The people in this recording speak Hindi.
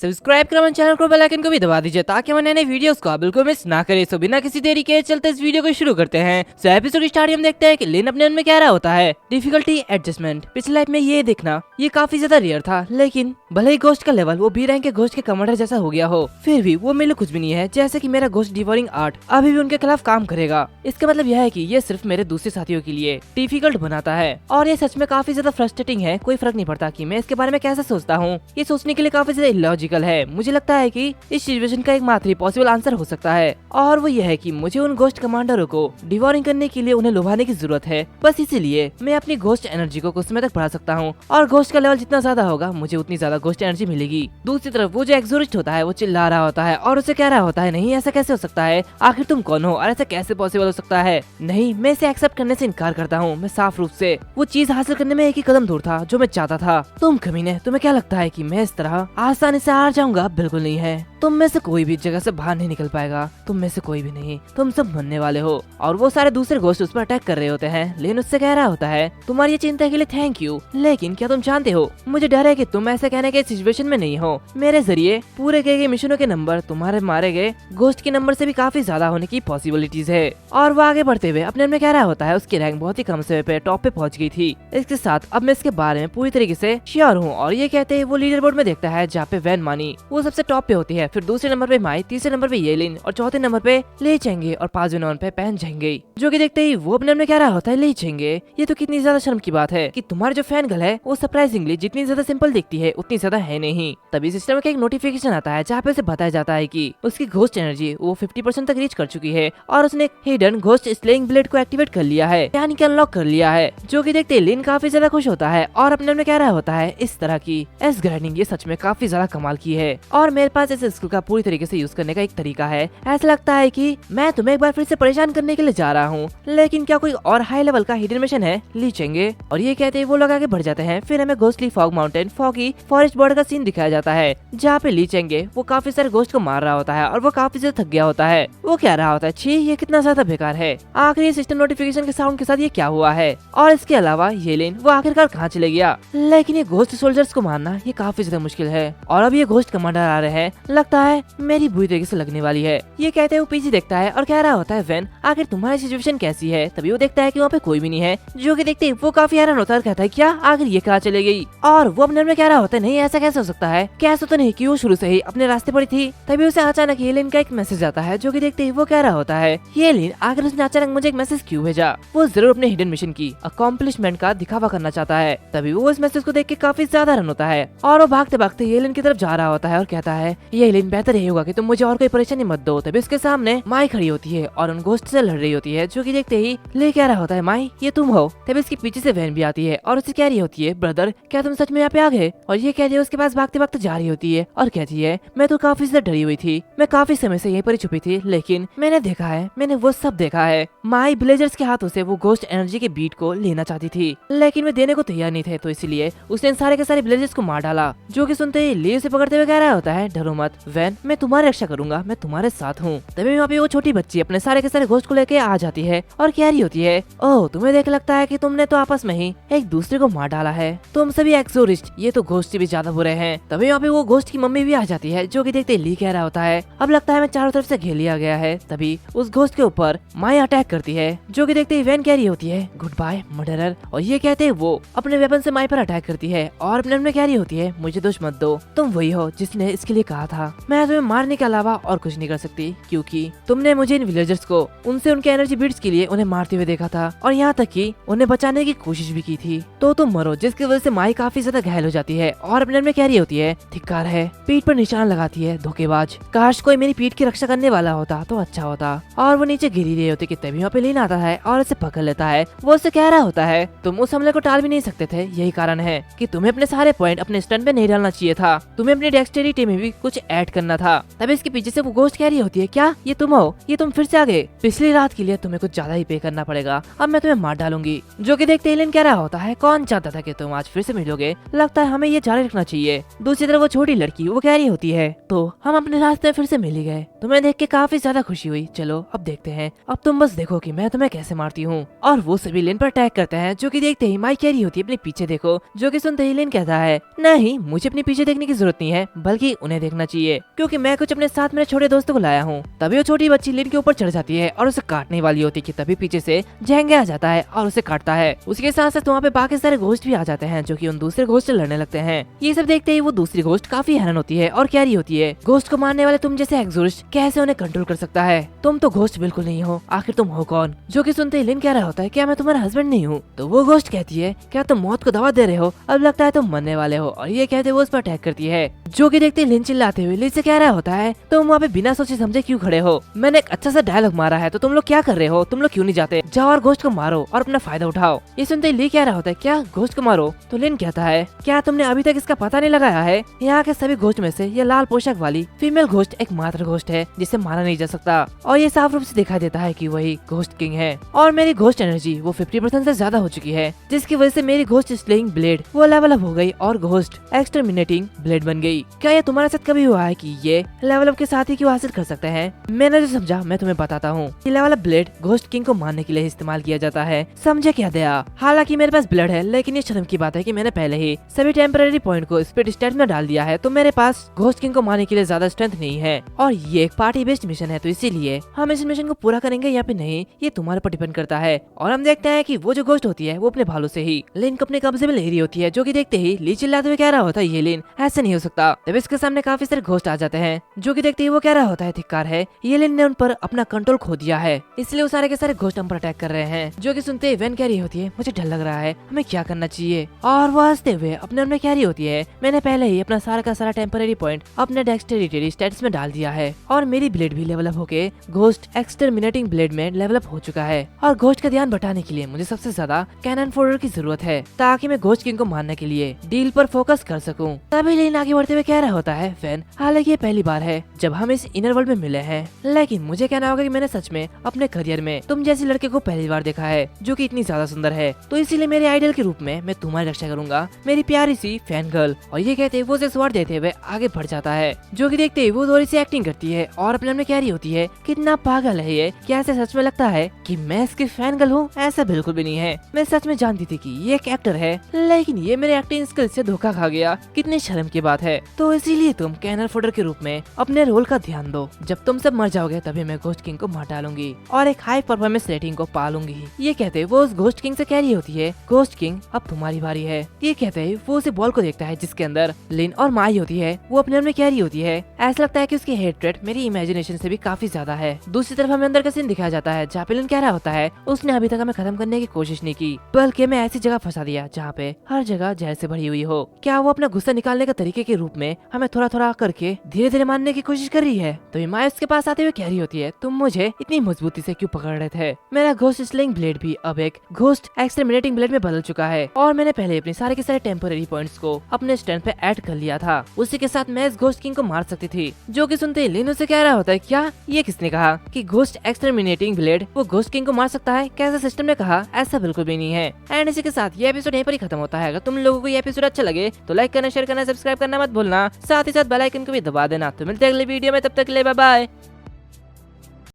सब्सक्राइब कर हमारे चैनल को, बेल आइकन को भी दबा दीजिए ताकि हमारे नए वीडियोस को बिल्कुल मिस ना करें। सो बिना किसी देरी के चलते इस वीडियो को शुरू करते हैं। सो एपिसोड स्टार्ट हम देखते हैं कि लिन अपने मन में कह रहा होता है डिफिकल्टी एडजस्टमेंट। पिछली लाइफ में ये देखना ये काफी ज्यादा रेयर था, लेकिन भले ही घोस्ट का लेवल वो बी रैंक के घोस्ट के कमांडर जैसा हो गया हो, फिर भी वो मेरे लिए कुछ भी नहीं है। जैसे कि मेरा घोस्ट डिवोरिंग आर्ट अभी भी उनके खिलाफ काम करेगा। इसका मतलब यह है कि ये सिर्फ मेरे दूसरे साथियों के लिए डिफिकल्ट बनाता है और ये सच में काफी ज्यादा फ्रस्ट्रेटिंग है। कोई फर्क नहीं पड़ता कि मैं इसके बारे में कैसे सोचता हूँ, ये सोचने के लिए काफी ज्यादा इलॉजिकल है। मुझे लगता है कि इस सिचुएशन का एकमात्र पॉसिबल आंसर हो सकता है और वो यह है कि मुझे उन घोस्ट कमांडरों को डिवोरिंग करने के लिए उन्हें लुभाने की जरूरत है। बस इसीलिए मैं अपनी घोस्ट एनर्जी को कुछ समय तक बढ़ा सकता हूँ और घोस्ट का लेवल जितना ज्यादा होगा मुझे उतनी ज्यादा घोस्ट एनर्जी मिलेगी। दूसरी तरफ वो जो एक्सोरिस्ट होता है वो चिल्ला रहा होता है और उसे कह रहा होता है नहीं ऐसा कैसे हो सकता है, आखिर तुम कौन हो और ऐसा कैसे पॉसिबल हो सकता है। नहीं, मैं इसे एक्सेप्ट करने से इनकार करता हूँ। मैं साफ रूप से वो चीज हासिल करने में एक ही कदम दूर था जो मैं चाहता था। तुम कमीने, तुम्हें क्या लगता है कि मैं इस तरह आसानी से हार जाऊंगा? बिल्कुल नहीं है। तुम में से कोई भी जगह से बाहर नहीं निकल पाएगा, तुम में से कोई भी नहीं, तुम सब मरने वाले हो। और वो सारे दूसरे घोस्ट उस पर अटैक कर रहे होते हैं। लेकिन उससे कह रहा होता है तुम्हारी ये चिंता के लिए थैंक यू, लेकिन क्या तुम जानते हो मुझे डर है कि तुम ऐसे कहने के सिचुएशन में नहीं हो। मेरे जरिए पूरे किए गए मिशनों के नंबर तुम्हारे मारे गए घोस्ट के नंबर से भी काफी ज्यादा होने की पॉसिबिलिटीज है। और वो आगे बढ़ते हुए अपने में कह रहा होता है उसकी रैंक बहुत ही कम समय पे टॉप पे पहुंच गई थी। इसके साथ अब मैं इसके बारे में पूरी तरीके से श्योर हूँ। और ये कहते हैं वो लीडर बोर्ड में देखता है जहाँ पे वैन मानी वो सबसे टॉप पे होती है, फिर दूसरे नंबर पे माई, तीसरे नंबर पे येलिन और चौथे नंबर पे ले चेंगे और पांचवें नंबर पे पहन जाएंगे। जो कि देखते ही वो अपने में कह रहा होता है ले चेंगे, ये तो कितनी ज्यादा शर्म की बात है कि तुम्हारी जो फैन गर्ल है वो सरप्राइजिंगली जितनी ज्यादा सिंपल दिखती है उतनी ज्यादा है नहीं। तभी सिस्टम का एक नोटिफिकेशन आता है जहाँ पे उसे बताया जाता है कि उसकी घोस्ट एनर्जी वो 50% तक रीच कर चुकी है और उसने हिडन घोस्ट स्लेइंग ब्लेड को एक्टिवेट कर लिया है, यानी कि अनलॉक कर लिया है। जो कि देखते ही लिन काफी ज्यादा खुश होता है और अपने में कह रहा होता है इस तरह की एस ग्राइंडिंग ये सच में काफी ज्यादा कमाल की है और मेरे पास इस स्किल का पूरी तरीके से यूज करने का एक तरीका है। ऐसा लगता है कि मैं तुम्हें एक बार फिर से परेशान करने के लिए जा रहा हूँ, लेकिन क्या कोई और हाई लेवल का हिडन मिशन है? लीचेंगे। और ये कहते ही वो लोग आगे बढ़ जाते हैं। फिर हमें ghostly fog mountain foggy forest border का सीन दिखाया जाता है जहाँ पे लीचेंगे वो काफी सारे घोस्ट को मार रहा होता है और वो काफी ज्यादा थक गया होता है। वो कह रहा होता है छी ये कितना ज्यादा बेकार है, आखिर सिस्टम नोटिफिकेशन के साउंड के साथ ये क्या हुआ है। और इसके अलावा येलिन वो आखिरकार कहाँ चले गया। लेकिन ये घोस्ट सोल्जर्स को मारना ये काफी ज्यादा मुश्किल है और अब ये घोस्ट कमांडर आ रहे हैं, लगता है मेरी बुरी तरीके से लगने वाली है। ये कहते हैं वो पीछे देखता है और कह रहा होता है वैन आखिर तुम्हारी सिचुएशन कैसी है। तभी वो देखता है कि वहाँ पे कोई भी नहीं है। जो कि देखते ही वो काफी हैरान होता है और कहता है क्या आखिर ये कहाँ चले गई। और वो अपने में कह रहा होता है नहीं ऐसा कैसे हो सकता है, कैसे तो नहीं कि वो शुरू से ही अपने रास्ते पर थी। तभी उसे अचानक येलिन का एक मैसेज आता है। जो कि देखते ही वो कह रहा होता है येलिन आखिर उसने अचानक मुझे एक मैसेज क्यों भेजा, वो जरूर अपने हिडन मिशन की अकॉम्प्लिशमेंट का दिखावा करना चाहता है। तभी वो इस मैसेज को देख के काफी ज्यादा हैरान होता है और वो भागते भागते येलिन की तरफ जा रहा होता है और कहता है येलिन बेहतर यही होगा कि तुम मुझे और कोई परेशानी मत दो। तभी उसके सामने माई खड़ी होती है और उन घोस्ट से लड़ रही होती है। जो कि देखते ही ले कह रहा होता है माई ये तुम हो। तभी इसके पीछे से वैन भी आती है और उसे कह रही होती है ब्रदर क्या तुम सच में यहाँ पे आ गए। और ये कह रही है उसके पास भागते भागते जा रही होती है और कहती है मैं तो काफी ज्यादा डरी हुई थी, मैं काफी समय से यहीं पर ही छुपी थी, लेकिन मैंने देखा है, मैंने वो सब देखा है। माई विलेजर्स के हाथों से वो घोस्ट एनर्जी के बीट को लेना चाहती थी, लेकिन वे देने को तैयार नहीं थे, तो इसलिए उसने सारे के सारे विलेजर्स को मार डाला। जो कि सुनते ही ली उसे पकड़ते हुए कह रहा होता है डरो मत वैन, मैं तुम्हारी रक्षा करूंगा, मैं तुम्हारे साथ हूँ। तभी वहाँ पे वो छोटी बच्ची अपने सारे के सारे घोस्ट को लेके आ जाती है और कह रही होती है ओह तुम्हें देख लगता है कि तुमने तो आपस में ही एक दूसरे को मार डाला है, तुम सभी एक्सोरिस्ट ये तो घोस्ट से भी ज्यादा बुरे हैं। तभी वहाँ पे वो घोस्ट की मम्मी भी आ जाती है। जो कि देखते ली कह रहा होता है अब लगता है मैं चारों तरफ से घेर लिया गया है। तभी उस घोस्ट के ऊपर माई अटैक करती है। जो कि देखते ही वैन कह रही होती है गुड बाय मर्डरर। और ये कहते हैं वो अपने वेपन से माई पर अटैक करती है और अपने में कह रही होती है मुझे दोष मत दो, तुम वही हो जिसने इसके लिए कहा था, मैं तुम्हें मारने के अलावा और कुछ नहीं कर सकती क्योंकि तुमने मुझे इन विलेजर्स को उनसे उनके एनर्जी बीट्स के लिए उन्हें मारते हुए देखा था और यहाँ तक कि उन्हें बचाने की कोशिश भी की थी, तो तुम मरो। जिसकी वजह से माई काफी ज्यादा घायल हो जाती है और अपने में कह रही होती है धिक्कार है, पीठ पर निशान लगाती है धोखेबाज, काश कोई मेरी पीठ की रक्षा करने वाला होता तो अच्छा होता। और वो नीचे गिरी रही होती कि तभी वहाँ पे लीन आता है और उसे पकड़ लेता है। वो उसे कह रहा होता है तुम उस हमले को टाल भी नहीं सकते थे, यही कारण है कि तुम्हें अपने सारे पॉइंट अपने स्टंट पे नहीं डालना चाहिए था, तुम्हें अपनी डेक्सटेरिटी में भी कुछ ऐड करना था। तभी इसके पीछे से वो घोस्ट कह रही होती है, क्या ये तुम हो? ये तुम फिर से आ गए? पिछली रात के लिए तुम्हें कुछ ज्यादा ही पे करना पड़ेगा, अब मैं तुम्हें मार डालूंगी। जो कि देखते एलियन कह रहा होता है, कौन चाहता था कि तुम आज फिर से मिलोगे, लगता है हमें ये जारी रखना चाहिए। दूसरी तरफ वो छोटी लड़की वो कह रही होती है, तो हम अपने रास्ते में फिर से मिल ही गए, तुम्हें देख के काफी ज्यादा खुशी हुई, चलो अब देखते हैं, अब तुम बस देखो कि मैं तुम्हें कैसे मारती हूँ। और वो सभी एलियन पर अटैक करते हैं। जो कि देखते ही माइक कह रही होती है, अपने पीछे देखो। जो कि सुनते ही एलियन कहता है, नहीं मुझे अपने पीछे देखने की जरूरत नहीं है, बल्कि उन्हें देखना चाहिए, क्योंकि मैं कुछ अपने साथ मेरे छोटे दोस्तों को लाया हूँ। तभी वो छोटी बच्ची एलियन के ऊपर चढ़ जाती है और उसे काटने वाली होती है कि तभी पीछे से झेंगे आ जाता है और उसे काटता है। उसके साथ साथ वहाँ पे बाकी सारे घोस्ट भी आ जाते हैं, जो कि उन दूसरे घोस्ट से लड़ने लगते हैं। ये सब देखते ही वो दूसरी घोस्ट काफी हैरान होती है और कह रही होती है, घोस्ट को मारने वाले तुम जैसे एक्सोर्सिस्ट कैसे उन्हें कंट्रोल कर सकता है? तुम तो घोस्ट बिल्कुल नहीं हो, आखिर तुम हो कौन? जो कि सुनते ही लिन कह रहा होता है, क्या मैं तुम्हारा हस्बैंड नहीं हूँ? तो वो घोस्ट कहती है, क्या तुम मौत को दवा दे रहे हो? अब लगता है तुम मरने वाले हो। और ये कहते वो उस पर अटैक करती है। जो कि देखते लिन चिल्लाते हुए लिन से कह रहा होता है, तुम वहाँ पे बिना सोचे समझे क्यों खड़े हो? मैंने एक अच्छा सा डायलॉग मारा है, तो तुम लोग क्या कर रहे हो? तुम लोग क्यों नहीं जाते? जाओ और घोस्ट को मारो और अपना फायदा उठाओ। ये सुनते ही ली कह रहा होता है, क्या घोस्ट को मारो? तो लिन कहता है, क्या तुमने अभी तक इसका पता नहीं लगाया है? यहाँ के सभी घोस्ट में से ये लाल पोशाक वाली फीमेल घोस्ट एकमात्र घोस्ट है जिसे मारा नहीं जा सकता। और ये साफ रूप से दिखाई देता है कि वही घोस्ट किंग है। और मेरी घोस्ट एनर्जी वो 50% से ज्यादा हो चुकी है, जिसकी वजह से मेरी घोस्ट स्लेइंग ब्लेड वो लेवल अप हो गई और घोस्ट एक्सटरमिनेटिंग ब्लेड बन गई। क्या ये तुम्हारे साथ कभी हुआ है कि ये लेवल अप के साथ ही क्यों हासिल कर सकते हैं? मैंने जो समझा मैं तुम्हें बताता हूँ। ये level up blade ghost king को मारने के लिए इस्तेमाल किया जाता है, समझे क्या दया? हालांकि मेरे पास ब्लड है, लेकिन ये शर्म की बात है कि मैंने पहले ही सभी टेम्पररी पॉइंट को स्पीड स्टेट में डाल दिया है, तो मेरे पास घोस्ट किंग को मारने के लिए ज्यादा स्ट्रेंथ नहीं है। और ये एक पार्टी बेस्ड मिशन है, तो इसीलिए हम इस मिशन को पूरा करेंगे या फिर नहीं, ये तुम्हारे पर डिपेंड करता है। और हम देखते हैं कि वो जो घोस्ट होती है वो अपने भालू से ही लिन को अपने कब्जे में ले रही होती है। जो कि देखते ही ली चिल्लाते हुए कह रहा होता है, ये लिन ऐसे नहीं हो सकता। तब इसके सामने काफी सारे घोस्ट आ जाते हैं। जो कि देखते ही वो कह रहा होता है, धिक्कार है, ये लिन ने उन पर अपना कंट्रोल खो दिया है, इसलिए वो सारे के सारे घोस्ट हम पर अटैक कर रहे हैं। जो कि सुनते ही वेन कह रही होती है, मुझे डर लग रहा है, हमें क्या करना चाहिए? और वो हंसते हुए अपने मन में कह रही होती है, मैंने पहले ही अपना सारा का सारा टेम्पररी पॉइंट अपने डेक्सटेरिटी स्टेटस में डाल दिया है, और मेरी ब्लेड भी लेवल अप होके घोस्ट एक्सटरमिनेटिंग ब्लेड में लेवल अप हो चुका है। और घोस्ट का ध्यान बटाने के लिए मुझे सबसे ज्यादा कैनन फोल्डर की जरूरत है, ताकि मैं घोस्ट किंग को मारने के लिए डील पर फोकस कर सकूं। तभी लिन आगे बढ़ते हुए कह रहा होता है, वेन हालांकि ये पहली बार है जब हम इस इनर वर्ल्ड में मिले हैं, लेकिन मुझे कहना होगा कि मैंने सच में अपने करियर में तुम जैसी लड़के को पहली बार देखा है जो कि इतनी ज्यादा सुंदर है, तो इसीलिए मेरे आइडल के रूप में मैं तुम्हारी रक्षा करूंगा, मेरी प्यारी सी फैन गर्ल। और ये कहते वो उसे स्वार देते हुए आगे बढ़ जाता है। जो कि देखते ही वो थोड़ी सी एक्टिंग करती है और अपने में कह रही होती है, कितना पागल है ये, क्या ऐसे सच में लगता है कि मैं इसकी फैन गर्ल हूँ? ऐसा बिल्कुल भी नहीं है, मैं सच में जानती थी कि ये एक एक्टर है, लेकिन ये मेरे एक्टिंग स्किल से धोखा खा गया, कितनी शर्म की बात है। तो इसीलिए तुम कैनन फोल्डर के रूप में अपने रोल का ध्यान दो, जब तुम सब मर जाओगे तभी मैं घोस्ट किंग को मार डालूंगी और एक हाई परफॉर्मेंस रेटिंग को पालूंगी। ये कहते वो उस घोस्ट किंग से कह रही होती है, घोस्ट किंग अब तुम्हारी बारी है। ये कहते ही वो उसे बॉल को देखता है जिसके अंदर लिन और माई होती है। वो अपने मन में कह रही होती है, ऐसा लगता है कि उसकी हेट्रेड मेरी इमेजिनेशन से भी काफी ज्यादा है। दूसरी तरफ हमें अंदर का सीन दिखाया जाता है, जहाँ पे लिन कह रहा होता है, उसने अभी तक हमें खत्म करने की कोशिश नहीं की, बल्कि मैं ऐसी जगह फंसा दिया जहाँ पे हर जगह जहर से भरी हुई हो। क्या वो अपना गुस्सा निकालने का तरीके के रूप में हमें थोड़ा थोड़ा करके धीरे धीरे मारने की कोशिश कर रही है? तो माई उसके पास आते हुए कह रही होती है, तुम मुझे इतनी मजबूती से क्यों पकड़ रहे थे? मेरा घोस्ट स्लेइंग ब्लेड भी अब एक घोस्ट एक्सटरमिनेटिंग ब्लेड में बदल चुका है, और मैंने पहले अपने सारे के सारे टेम्पररी पॉइंट्स को अपने स्ट्रेंथ पे ऐड कर लिया था, उसी के साथ मैं इस घोस्ट किंग को मार सकती थी। जो कि सुनते ही लिन उसे कह रहा होता है, क्या ये किसने कहा कि घोस्ट एक्सटरमिनेटिंग ब्लेड वो घोस्ट किंग को मार सकता है? कैसा सिस्टम ने कहा? ऐसा बिल्कुल भी नहीं है। एंड इसी के साथ ये एपिसोड यहीं पर ही खत्म होता है। अगर तुम लोगों को ये एपिसोड अच्छा लगे तो लाइक करना, शेयर करना, सब्सक्राइब करना मत भूलना, साथ ही साथ बेल आइकन को भी दबा देना। तो मिलते हैं अगले वीडियो में, तब तक के लिए बाय बाय।